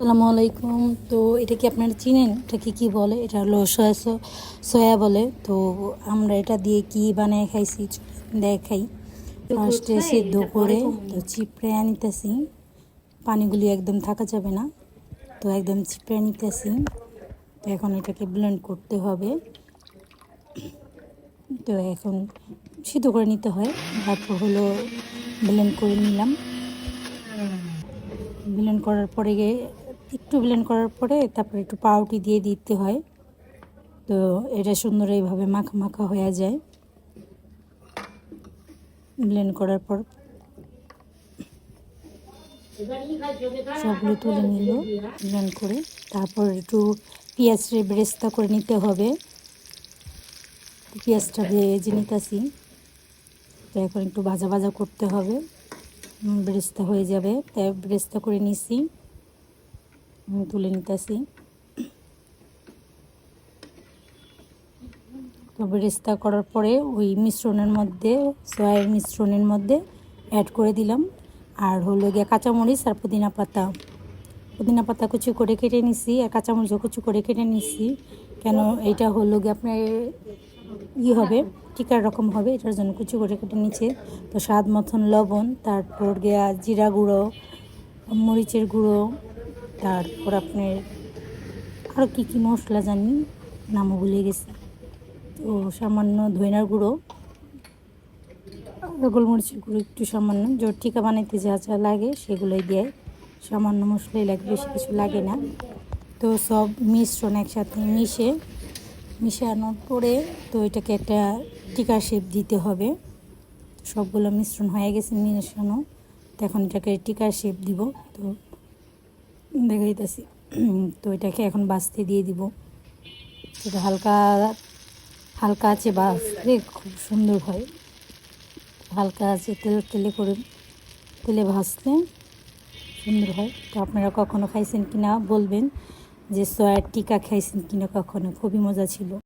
আসসালামু আলাইকুম। তো এটা কি আপনারা চিনেন? এটাকে কি বলে? এটা হলো সয়া বলে। তো আমরা এটা দিয়ে কি বানায় খাইছি দেখাই। ফার্স্টে সিদ্ধ করে তো চিপড়ে নিতেছি, পানিগুলি একদম থাকা যাবে না, তো একদম চিপড়ে নিতেছি। তো এখন এটাকে ব্লেন্ড করতে হবে। তো এখন সিদ্ধ করে নিতে হয়, তারপর হলো ব্লেন্ড করে নিলাম। ব্লেন্ড করার পরে একটু ব্লেন্ড করার পরে তারপরে একটু পাউরুটি দিয়ে দিতে হয়। তো এটা সুন্দর এইভাবে মাখা মাখা হয়ে যায় ব্লেন্ড করার পর। সবগুলো তুলে নিল ব্লেন্ড করে। তারপর একটু পেঁয়াজের বেরেস্তা করে নিতে হবে। পেঁয়াজটা ভেজে নিতেছি। তো এখন একটু ভাজা ভাজা করতে হবে, বেরেস্তা হয়ে যাবে। তাই বেরেস্তা করে নিছি, তুলে নিতেছি। তো বেরেস্তা করার পরে ওই মিশ্রণের মধ্যে, সয়ার মিশ্রণের মধ্যে অ্যাড করে দিলাম। আর হলো গিয়ে কাঁচামরিচ আর পুদিনা পাতা কুচি করে কেটে নিছি, আর কাঁচামরিচও কুচি করে কেটে নিছি। কেন এটা হলো গিয়ে আপনার হবে, টিকার রকম হবে, এটার জন্য কুচি করে কেটে নিচ্ছে। তো স্বাদ মতন লবণ, তারপর গিয়া জিরা গুঁড়ো, মরিচের গুঁড়ো, তারপর আপনার আরও কী মশলা জানি, নামও ভুলে গেছি। তো সামান্য ধনিয়ার গুঁড়ো, গোলমরিচের গুঁড়ো একটু সামান্য, টিকা বানাইতে যা যা লাগে সেগুলোই দেয়। সামান্য মশলাই লাগে, বেশি কিছু লাগে না। তো সব মিশ্রণ একসাথে মিশানোর পরে তো এটাকে একটা টিকার শেপ দিতে হবে। সবগুলো মিশ্রণ হয়ে গেছে মিশানো। তো এখন এটাকে টিকার শেপ দিব। তো দেখাইতেছি। তো এটাকে এখন বাছতে দিয়ে দিব। এটা হালকা হালকা আছে ভাজলে খুব সুন্দর হয়। হালকা আছে তেলে ভাজলে সুন্দর হয়। তো আপনারা কখনো খাইছেন কিনা বলবেন, যে সয়ার টিকা খাইছেন কিনা কখনো, খুবই মজা ছিল।